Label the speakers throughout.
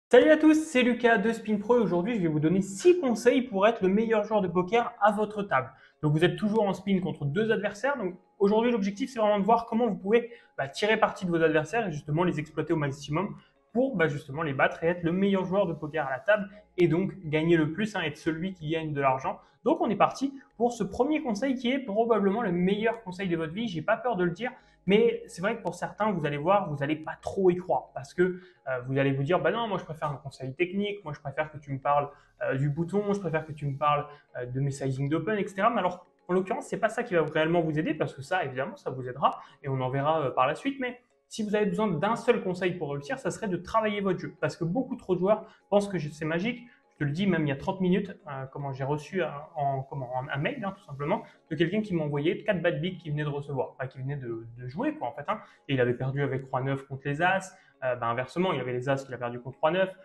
Speaker 1: Salut à tous, c'est Lucas de Spin Pro et aujourd'hui je vais vous donner 6 conseils pour être le meilleur joueur de poker à votre table. Donc vous êtes toujours en spin contre deux adversaires, donc aujourd'hui l'objectif c'est vraiment de voir comment vous pouvez tirer parti de vos adversaires et justement les exploiter au maximum pour justement les battre et être le meilleur joueur de poker à la table et donc gagner le plus, être celui qui gagne de l'argent. Donc on est parti pour ce premier conseil qui est probablement le meilleur conseil de votre vie, j'ai pas peur de le dire, mais c'est vrai que pour certains vous allez voir, vous n'allez pas trop y croire parce que vous allez vous dire, bah non, moi je préfère un conseil technique, moi je préfère que tu me parles du bouton, je préfère que tu me parles de mes sizing d'open, etc. Mais alors, en l'occurrence, c'est pas ça qui va réellement vous aider, parce que ça, évidemment, ça vous aidera, et on en verra par la suite, mais si vous avez besoin d'un seul conseil pour réussir, ça serait de travailler votre jeu. Parce que beaucoup trop de joueurs pensent que c'est magique. Je te le dis, même il y a 30 minutes, comment j'ai reçu un mail, tout simplement, de quelqu'un qui m'a envoyé 4 bad beats qu'il venait de recevoir, qui venait de jouer, quoi, en fait. Et il avait perdu avec Roi 9 contre les As, inversement, il y avait les As qu'il a perdu contre Roi 9,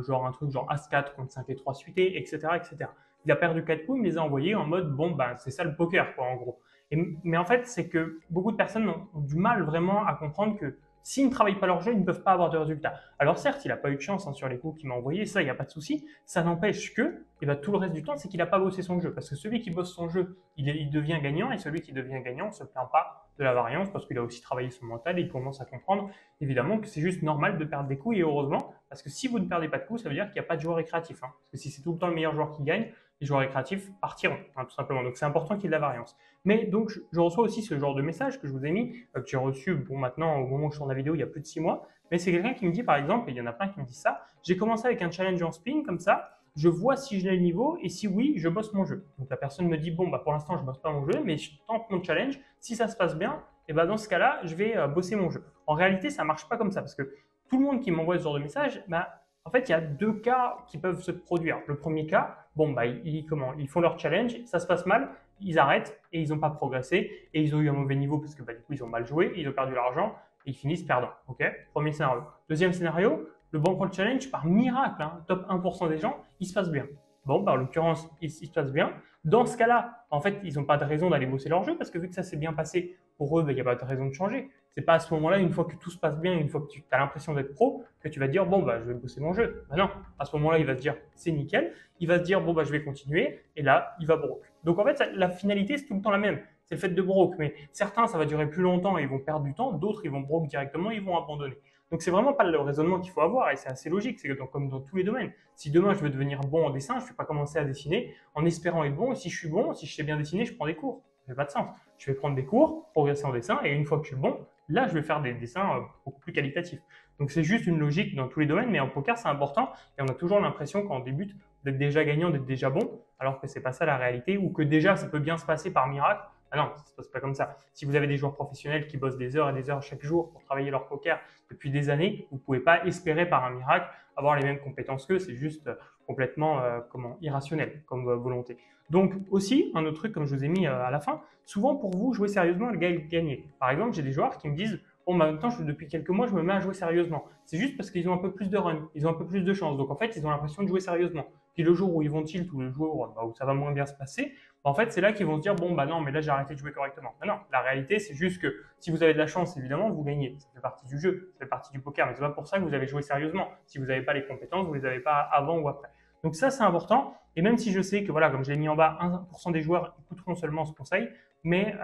Speaker 1: genre un truc genre As 4 contre 5 et 3 suité, etc., etc. Il a perdu 4 coups, il me les a envoyés en mode bon, c'est ça le poker, quoi, en gros. Mais en fait, c'est que beaucoup de personnes ont du mal vraiment à comprendre que s'ils ne travaillent pas leur jeu, ils ne peuvent pas avoir de résultats. Alors certes, il n'a pas eu de chance sur les coups qu'il m'a envoyés, ça, il n'y a pas de souci. Ça n'empêche que, tout le reste du temps, c'est qu'il n'a pas bossé son jeu. Parce que celui qui bosse son jeu, il devient gagnant, et celui qui devient gagnant ne se plaint pas de la variance, parce qu'il a aussi travaillé son mental et il commence à comprendre évidemment que c'est juste normal de perdre des coups, et heureusement, parce que si vous ne perdez pas de coups, ça veut dire qu'il n'y a pas de joueur récréatif. Parce que si c'est tout le temps le meilleur joueur qui gagne, les joueurs récréatifs partiront, tout simplement. Donc c'est important qu'il y ait de la variance. Mais donc je reçois aussi ce genre de message que je vous ai mis, que j'ai reçu, bon maintenant au moment où je tourne la vidéo, il y a plus de 6 mois, mais c'est quelqu'un qui me dit par exemple, et il y en a plein qui me disent ça, j'ai commencé avec un challenge en spin comme ça, je vois si j'ai le niveau et si oui, je bosse mon jeu. Donc la personne me dit, bon, pour l'instant, je bosse pas mon jeu, mais je tente mon challenge. Si ça se passe bien, et dans ce cas-là, je vais bosser mon jeu. En réalité, ça marche pas comme ça parce que tout le monde qui m'envoie ce genre de message, en fait, il y a deux cas qui peuvent se produire. Le premier cas, ils font leur challenge, ça se passe mal, ils arrêtent et ils n'ont pas progressé et ils ont eu un mauvais niveau parce que du coup, ils ont mal joué, ils ont perdu l'argent et ils finissent perdants. Ok. Premier scénario. Deuxième scénario, le bankroll challenge, par miracle, top 1% des gens, il se passe bien. Bon, en l'occurrence, il se passe bien. Dans ce cas-là, en fait, ils n'ont pas de raison d'aller bosser leur jeu parce que vu que ça s'est bien passé, pour eux, il n'y a pas de raison de changer. C'est pas à ce moment-là, une fois que tout se passe bien, une fois que tu as l'impression d'être pro, que tu vas dire, bon, je vais bosser mon jeu. Non, à ce moment-là, il va se dire, c'est nickel. Il va se dire, bon, je vais continuer. Et là, il va broke. Donc, en fait, la finalité, c'est tout le temps la même. C'est le fait de broke. Mais certains, ça va durer plus longtemps et ils vont perdre du temps. D'autres, ils vont broke directement, ils vont abandonner. Donc, c'est vraiment pas le raisonnement qu'il faut avoir et c'est assez logique. C'est comme dans tous les domaines. Si demain, je veux devenir bon en dessin, je ne vais pas commencer à dessiner en espérant être bon. Et si je suis bon, si je sais bien dessiner, je prends des cours. Ça fait pas de sens. Je vais prendre des cours, progresser en dessin, et une fois que je suis bon, là, je vais faire des dessins beaucoup plus qualitatifs. Donc, c'est juste une logique dans tous les domaines, mais en poker, c'est important, et on a toujours l'impression, quand on débute, d'être déjà gagnant, d'être déjà bon, alors que c'est pas ça la réalité, ou que déjà, ça peut bien se passer par miracle. Ah non, ça se passe pas comme ça. Si vous avez des joueurs professionnels qui bossent des heures et des heures chaque jour pour travailler leur poker depuis des années, vous pouvez pas espérer par un miracle avoir les mêmes compétences qu'eux. C'est juste complètement irrationnel comme volonté. Donc aussi, un autre truc comme je vous ai mis à la fin, souvent pour vous, jouer sérieusement, le gars est gagné. Par exemple, j'ai des joueurs qui me disent, bon, maintenant, depuis quelques mois, je me mets à jouer sérieusement. C'est juste parce qu'ils ont un peu plus de run, ils ont un peu plus de chance. Donc en fait, ils ont l'impression de jouer sérieusement. Puis le jour où ils vont tilt ou le jour où ça va moins bien se passer, en fait, c'est là qu'ils vont se dire, bon, non, mais là, j'ai arrêté de jouer correctement. Non, la réalité, c'est juste que si vous avez de la chance, évidemment, vous gagnez. Ça fait partie du jeu, ça fait partie du poker, mais c'est pas pour ça que vous avez joué sérieusement. Si vous n'avez pas les compétences, vous les avez pas avant ou après. Donc ça, c'est important. Et même si je sais que, voilà, comme je l'ai mis en bas, 1% des joueurs écouteront seulement ce conseil, mais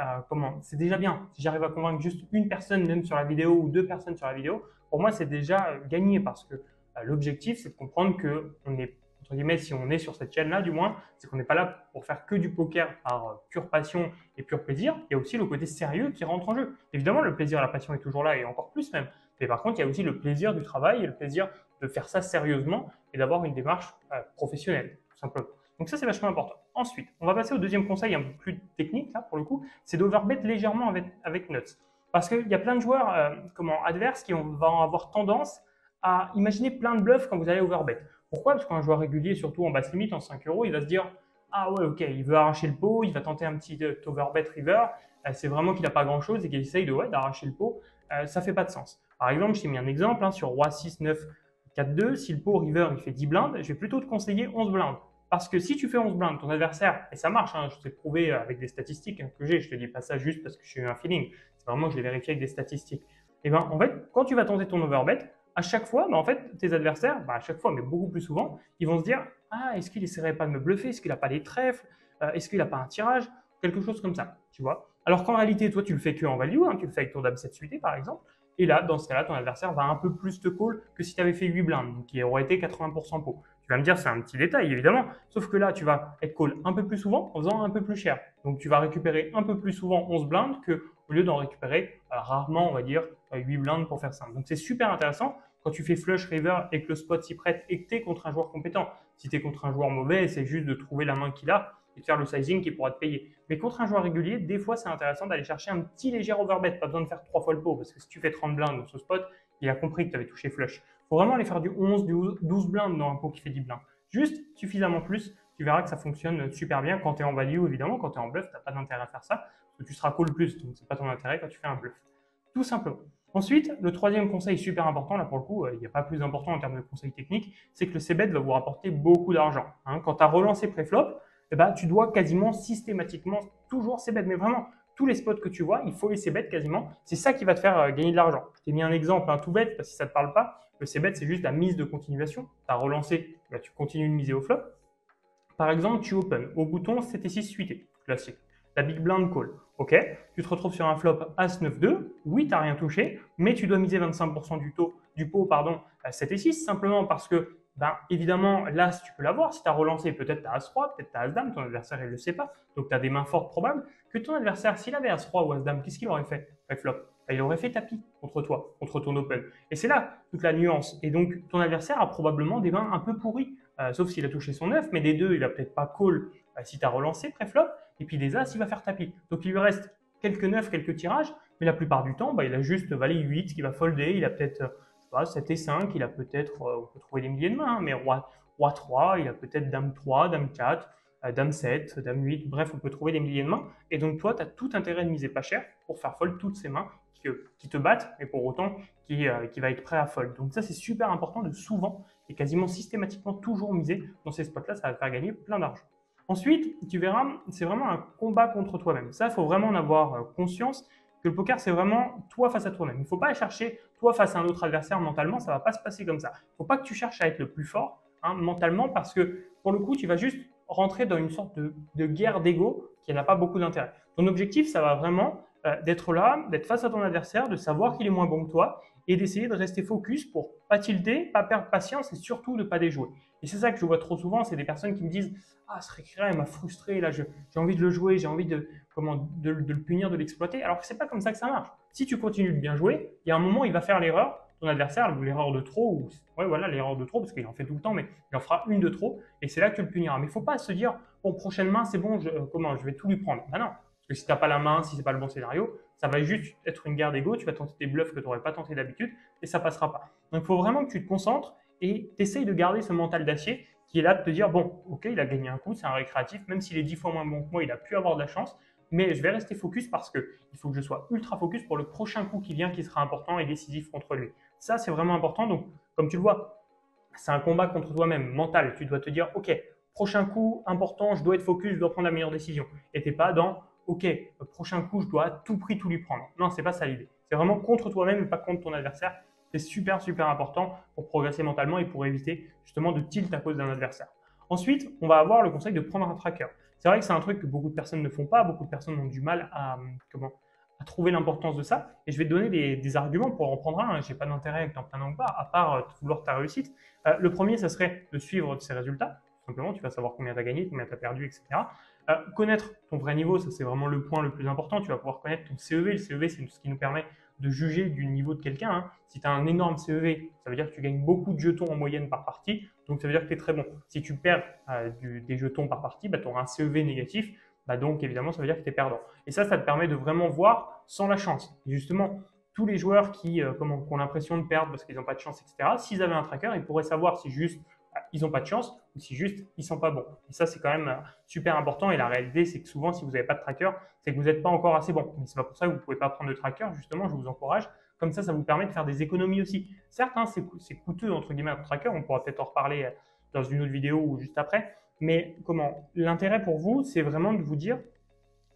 Speaker 1: c'est déjà bien. Si j'arrive à convaincre juste une personne, même sur la vidéo, ou deux personnes sur la vidéo, pour moi, c'est déjà gagné parce que l'objectif, c'est de comprendre que on est, entre guillemets, si on est sur cette chaîne-là, du moins, c'est qu'on n'est pas là pour faire que du poker par pure passion et pur plaisir. Il y a aussi le côté sérieux qui rentre en jeu. Évidemment, le plaisir et la passion est toujours là et encore plus même. Mais par contre, il y a aussi le plaisir du travail et le plaisir de faire ça sérieusement et d'avoir une démarche professionnelle, tout simplement. Donc ça, c'est vachement important. Ensuite, on va passer au deuxième conseil un peu plus technique, là, pour le coup, c'est d'overbet légèrement avec nuts. Parce qu'il y a plein de joueurs adverses qui vont avoir tendance à imaginer plein de bluffs quand vous allez overbet. Pourquoi? Parce qu'un joueur régulier, surtout en basse limite, en 5 euros, il va se dire, ah ouais, ok, il veut arracher le pot, il va tenter un petit overbet river, c'est vraiment qu'il n'a pas grand-chose et qu'il essaye d'arracher le pot, ça fait pas de sens. Par exemple, je t'ai mis un exemple sur Roi 6, 9, 4-2, si le pot river il fait 10 blindes, je vais plutôt te conseiller 11 blindes. Parce que si tu fais 11 blindes, ton adversaire, et ça marche, je t'ai prouvé avec des statistiques que j'ai, je te dis pas ça juste parce que j'ai eu un feeling, c'est vraiment que je l'ai vérifié avec des statistiques. Et en fait, quand tu vas tenter ton overbet, à chaque fois, en fait, tes adversaires, à chaque fois, mais beaucoup plus souvent, ils vont se dire « Ah, est-ce qu'il essaierait pas de me bluffer? Est-ce qu'il n'a pas les trèfles? Est-ce qu'il n'a pas un tirage ?» Quelque chose comme ça, tu vois. Alors qu'en réalité, toi, tu le fais que en value, tu le fais avec ton dame 7 suité, par exemple. Et là, dans ce cas-là, ton adversaire va un peu plus te call que si tu avais fait 8 blindes, donc qui aurait été 80% pot. Tu vas me dire, c'est un petit détail, évidemment. Sauf que là, tu vas être call un peu plus souvent en faisant un peu plus cher. Donc, tu vas récupérer un peu plus souvent 11 blindes qu'au lieu d'en récupérer rarement, on va dire, 8 blindes pour faire simple. Donc, c'est super intéressant quand tu fais flush river et que le spot s'y prête et que tu es contre un joueur compétent. Si tu es contre un joueur mauvais, c'est juste de trouver la main qu'il a et de faire le sizing qui pourra te payer. Mais contre un joueur régulier, des fois, c'est intéressant d'aller chercher un petit léger overbet. Pas besoin de faire 3 fois le pot, parce que si tu fais 30 blindes dans ce spot, il a compris que tu avais touché flush. Il faut vraiment aller faire du 11, du 12 blindes dans un pot qui fait 10 blindes. Juste suffisamment plus, tu verras que ça fonctionne super bien. Quand tu es en value, évidemment, quand tu es en bluff, tu n'as pas d'intérêt à faire ça, parce que tu seras call plus, donc ce n'est pas ton intérêt quand tu fais un bluff. Tout simplement. Ensuite, le troisième conseil super important, là pour le coup, il n'y a pas plus important en termes de conseils techniques, c'est que le c-bet va vous rapporter beaucoup d'argent. Quand tu as relancé pré-flop, tu dois quasiment systématiquement toujours c-bet. Mais vraiment, tous les spots que tu vois, il faut les c-bet quasiment. C'est ça qui va te faire gagner de l'argent. Je t'ai mis un exemple tout bête, parce que si ça ne te parle pas. Le c-bet, c'est juste la mise de continuation. Tu as relancé, tu continues de miser au flop. Par exemple, tu open au bouton 7 et 6 suité, classique. La big blind call. Ok, tu te retrouves sur un flop As-9-2. Oui, tu n'as rien touché, mais tu dois miser 25% du pot, à 7 et 6, simplement parce que évidemment, l'As, tu peux l'avoir. Si tu as relancé, peut-être tu as As-3, peut-être tu as As-Dame, ton adversaire, il ne le sait pas. Donc, tu as des mains fortes probables. Que ton adversaire, s'il avait As-3 ou As-Dame, qu'est-ce qu'il aurait fait flop? Il aurait fait tapis contre toi, contre ton open. Et c'est là toute la nuance. Et donc, ton adversaire a probablement des mains un peu pourries, sauf s'il a touché son 9, mais des deux, il va peut-être pas call si tu as relancé pré-flop. Et puis des As, il va faire tapis. Donc, il lui reste quelques 9, quelques tirages, mais la plupart du temps, il a juste valet 8 qui va folder. Il a peut-être 7 et 5, il a peut-être, on peut trouver des milliers de mains, mais roi 3, il a peut-être dame 3, dame 4, dame 7, dame 8, bref, on peut trouver des milliers de mains. Et donc, toi, tu as tout intérêt de miser pas cher pour faire fold toutes ces mains qui te battent, mais pour autant qui va être prêt à fold. Donc, ça, c'est super important de souvent et quasiment systématiquement toujours miser dans ces spots-là. Ça va te faire gagner plein d'argent. Ensuite, tu verras, c'est vraiment un combat contre toi-même. Ça, il faut vraiment en avoir conscience que le poker, c'est vraiment toi face à toi-même. Il ne faut pas chercher toi face à un autre adversaire mentalement, ça ne va pas se passer comme ça. Il ne faut pas que tu cherches à être le plus fort mentalement parce que pour le coup, tu vas juste rentrer dans une sorte de guerre d'ego qui n'a pas beaucoup d'intérêt. Ton objectif, ça va vraiment d'être là, d'être face à ton adversaire, de savoir qu'il est moins bon que toi et d'essayer de rester focus pour pas tilter, pas perdre patience et surtout ne pas déjouer. Et c'est ça que je vois trop souvent, c'est des personnes qui me disent « Ah, ce récré m'a frustré, là, j'ai envie de le jouer, j'ai envie de le punir, de l'exploiter. » Alors que c'est pas comme ça que ça marche. Si tu continues de bien jouer, il y a un moment, il va faire l'erreur, ton adversaire, ou l'erreur de trop, ou voilà, l'erreur de trop, parce qu'il en fait tout le temps, mais il en fera une de trop, et c'est là que tu le puniras. Mais il ne faut pas se dire « Bon, prochaine main, c'est bon, je vais tout lui prendre. » Ben non, parce que si tu n'as pas la main, si ce n'est pas le bon scénario, ça va juste être une guerre d'ego, tu vas tenter des bluffs que tu n'aurais pas tenté d'habitude, et ça ne passera pas. Donc, il faut vraiment que tu te concentres et tu essayes de garder ce mental d'acier qui est là de te dire, bon, ok, il a gagné un coup, c'est un récréatif, même s'il est 10 fois moins bon que moi, il a pu avoir de la chance, mais je vais rester focus parce qu'il faut que je sois ultra focus pour le prochain coup qui vient, qui sera important et décisif contre lui. Ça, c'est vraiment important. Donc, comme tu le vois, c'est un combat contre toi-même, mental. Tu dois te dire, ok, prochain coup important, je dois être focus, je dois prendre la meilleure décision. Et tu n'es pas dans, ok, prochain coup, je dois à tout prix tout lui prendre. Non, c'est pas ça l'idée. C'est vraiment contre toi-même et pas contre ton adversaire. C'est super, super important pour progresser mentalement et pour éviter justement de tilt à cause d'un adversaire. Ensuite, on va avoir le conseil de prendre un tracker. C'est vrai que c'est un truc que beaucoup de personnes ne font pas, beaucoup de personnes ont du mal à trouver l'importance de ça. Et je vais te donner des arguments pour en prendre un. Je n'ai pas d'intérêt avec t'en prendre un ou pas, à part vouloir ta réussite. Le premier, ça serait de suivre ses résultats. Tout simplement, tu vas savoir combien tu as gagné, combien tu as perdu, etc. Connaître ton vrai niveau, ça c'est vraiment le point le plus important. Tu vas pouvoir connaître ton CEV. Le CEV, c'est ce qui nous permet de juger du niveau de quelqu'un. Si tu as un énorme CEV, ça veut dire que tu gagnes beaucoup de jetons en moyenne par partie, donc ça veut dire que tu es très bon. Si tu perds des jetons par partie, tu auras un CEV négatif, donc évidemment ça veut dire que tu es perdant. Et ça te permet de vraiment voir sans la chance. Et justement, tous les joueurs qui ont l'impression de perdre parce qu'ils n'ont pas de chance, etc., s'ils avaient un tracker, ils pourraient savoir si juste ils n'ont pas de chance ou si juste ils ne sont pas bons. Et ça, c'est quand même super important. Et la réalité, c'est que souvent, si vous n'avez pas de tracker, c'est que vous n'êtes pas encore assez bon. Mais c'est pas pour ça que vous ne pouvez pas prendre de tracker. Justement, je vous encourage. Comme ça vous permet de faire des économies aussi. Certes, c'est coûteux, entre guillemets, un tracker. On pourra peut-être en reparler dans une autre vidéo ou juste après. Mais l'intérêt pour vous, c'est vraiment de vous dire,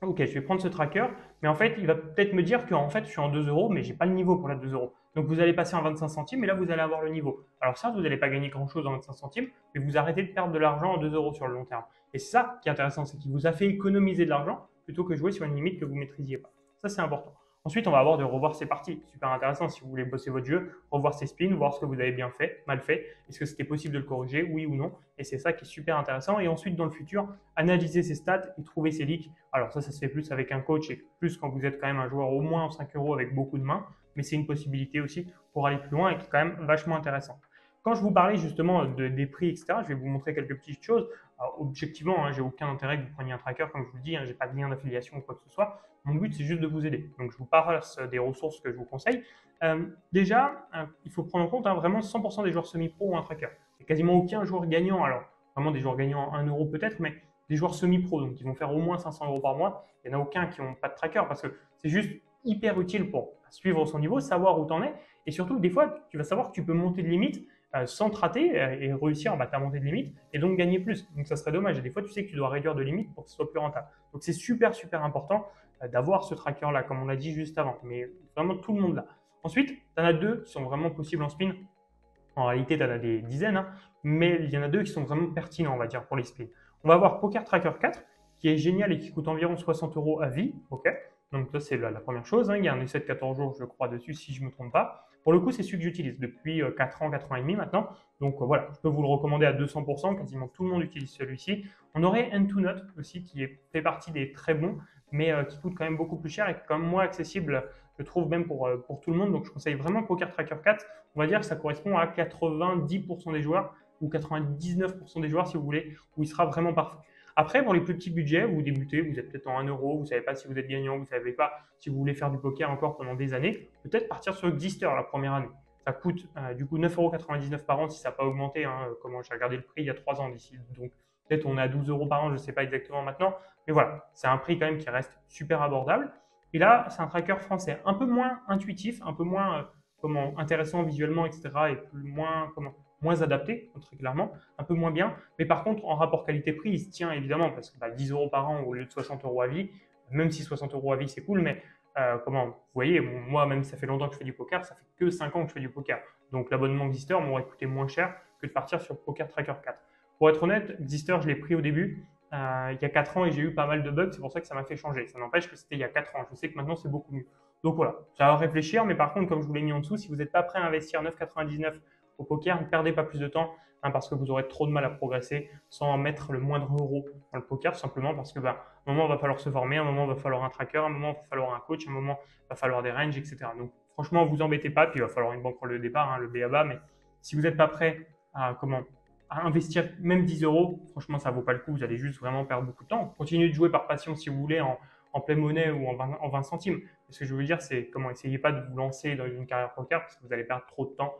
Speaker 1: ok, je vais prendre ce tracker, mais en fait, il va peut-être me dire qu'en fait, je suis en 2 euros, mais je n'ai pas le niveau pour la 2 euros. Donc vous allez passer en 25 centimes et là vous allez avoir le niveau. Alors certes, vous n'allez pas gagner grand-chose en 25 centimes, mais vous arrêtez de perdre de l'argent en 2 euros sur le long terme. Et c'est ça qui est intéressant, c'est qu'il vous a fait économiser de l'argent plutôt que jouer sur une limite que vous ne maîtrisiez pas. Ça, c'est important. Ensuite, on va avoir de revoir ses parties. Super intéressant si vous voulez bosser votre jeu, revoir ses spins, voir ce que vous avez bien fait, mal fait. Est-ce que c'était possible de le corriger, oui ou non? Et c'est ça qui est super intéressant. Et ensuite, dans le futur, analyser ses stats et trouver ses leaks. Alors ça se fait plus avec un coach et plus quand vous êtes quand même un joueur au moins en 5 euros avec beaucoup de mains. Mais c'est une possibilité aussi pour aller plus loin et qui est quand même vachement intéressant. Quand je vous parlais justement des prix, etc., je vais vous montrer quelques petites choses. Alors, objectivement, j'ai aucun intérêt que vous preniez un tracker, comme je vous le dis, j'ai pas de lien d'affiliation ou quoi que ce soit. Mon but, c'est juste de vous aider. Donc, je vous passe des ressources que je vous conseille. Déjà, il faut prendre en compte vraiment 100% des joueurs semi-pro ou un tracker. Il n'y a quasiment aucun joueur gagnant. Alors, vraiment des joueurs gagnants 1 euro peut-être, mais des joueurs semi-pro, donc qui vont faire au moins 500 euros par mois. Il n'y en a aucun qui n'ont pas de tracker parce que c'est juste hyper utile pour suivre son niveau, savoir où tu en es. Et surtout, des fois, tu vas savoir que tu peux monter de limite sans te rater et réussir à monter de limite et donc gagner plus. Donc ça serait dommage. Et des fois, tu sais que tu dois réduire de limite pour que ce soit plus rentable. Donc c'est super, super important d'avoir ce tracker-là, comme on l'a dit juste avant. Mais vraiment, tout le monde l'a. Ensuite, tu en as deux qui sont vraiment possibles en spin. En réalité, tu en as des dizaines, mais il y en a deux qui sont vraiment pertinents, on va dire, pour les spins. On va avoir Poker Tracker 4, qui est génial et qui coûte environ 60 euros à vie. Ok. Donc ça, c'est la première chose. Il y a un essai de 14 jours, je crois, dessus, si je ne me trompe pas. Pour le coup, c'est celui que j'utilise depuis 4 ans, 4 ans et demi maintenant. Donc voilà, je peux vous le recommander à 200%. Quasiment tout le monde utilise celui-ci. On aurait N2Note aussi, qui fait partie des très bons, mais qui coûte quand même beaucoup plus cher et qui est quand même moins accessible, je trouve, même pour tout le monde. Donc je conseille vraiment Poker Tracker 4. On va dire que ça correspond à 90% des joueurs ou 99% des joueurs, si vous voulez, où il sera vraiment parfait. Après, pour les plus petits budgets, vous débutez, vous êtes peut-être en 1 euro, vous ne savez pas si vous êtes gagnant, vous ne savez pas si vous voulez faire du poker encore pendant des années, peut-être partir sur Xister la première année. Ça coûte du coup 9,99 € par an si ça n'a pas augmenté. Comment j'ai regardé le prix il y a 3 ans d'ici. Donc peut-être on est à 12 € par an, je ne sais pas exactement maintenant. Mais voilà, c'est un prix quand même qui reste super abordable. Et là, c'est un tracker français, un peu moins intuitif, un peu moins intéressant visuellement, etc. et moins adapté, très clairement, un peu moins bien. Mais par contre, en rapport qualité-prix, il se tient évidemment parce que 10 € par an au lieu de 60 € à vie, même si 60 € à vie, c'est cool, mais vous voyez, moi, même si ça fait longtemps que je fais du poker, ça fait que 5 ans que je fais du poker. Donc l'abonnement Xister m'aurait coûté moins cher que de partir sur Poker Tracker 4. Pour être honnête, Xister, je l'ai pris au début, il y a 4 ans et j'ai eu pas mal de bugs, c'est pour ça que ça m'a fait changer. Ça n'empêche que c'était il y a 4 ans. Je sais que maintenant, c'est beaucoup mieux. Donc voilà, ça va réfléchir, mais par contre, comme je vous l'ai mis en dessous, si vous n'êtes pas prêt à investir 9,99 au poker, ne perdez pas plus de temps parce que vous aurez trop de mal à progresser sans mettre le moindre euro dans le poker, simplement parce que un moment, il va falloir se former, un moment, il va falloir un tracker, un moment, il va falloir un coach, un moment, il va falloir des ranges, etc. Donc franchement, vous embêtez pas, puis il va falloir une banquerolle de départ, le BABA, mais si vous n'êtes pas prêt à investir même 10 €, franchement, ça ne vaut pas le coup, vous allez juste vraiment perdre beaucoup de temps. Continuez de jouer par passion si vous voulez en pleine monnaie ou en 20 centimes. Ce que je veux dire, c'est essayez pas de vous lancer dans une carrière poker parce que vous allez perdre trop de temps.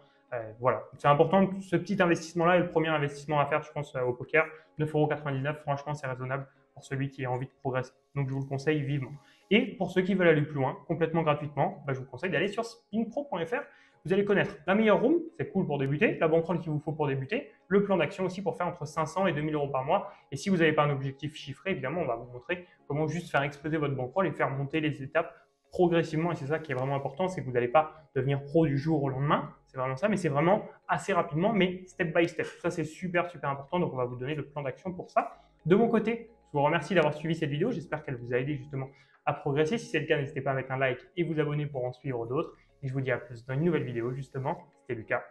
Speaker 1: Voilà, c'est important. Ce petit investissement-là est le premier investissement à faire, je pense, au poker. 9,99 €, franchement, c'est raisonnable pour celui qui a envie de progresser. Donc, je vous le conseille vivement. Et pour ceux qui veulent aller plus loin, complètement gratuitement, je vous conseille d'aller sur spinpro.fr. Vous allez connaître la meilleure room, c'est cool pour débuter, la bankroll qu'il vous faut pour débuter, le plan d'action aussi pour faire entre 500 et 2000 € par mois. Et si vous n'avez pas un objectif chiffré, évidemment, on va vous montrer comment juste faire exploser votre bankroll et faire monter les étapes progressivement. Et c'est ça qui est vraiment important, c'est que vous n'allez pas devenir pro du jour au lendemain. C'est vraiment ça, mais c'est vraiment assez rapidement, mais step by step. Ça, c'est super, super important. Donc, on va vous donner le plan d'action pour ça. De mon côté, je vous remercie d'avoir suivi cette vidéo. J'espère qu'elle vous a aidé justement à progresser. Si c'est le cas, n'hésitez pas à mettre un like et vous abonner pour en suivre d'autres. Et je vous dis à plus dans une nouvelle vidéo, justement. C'était Lucas.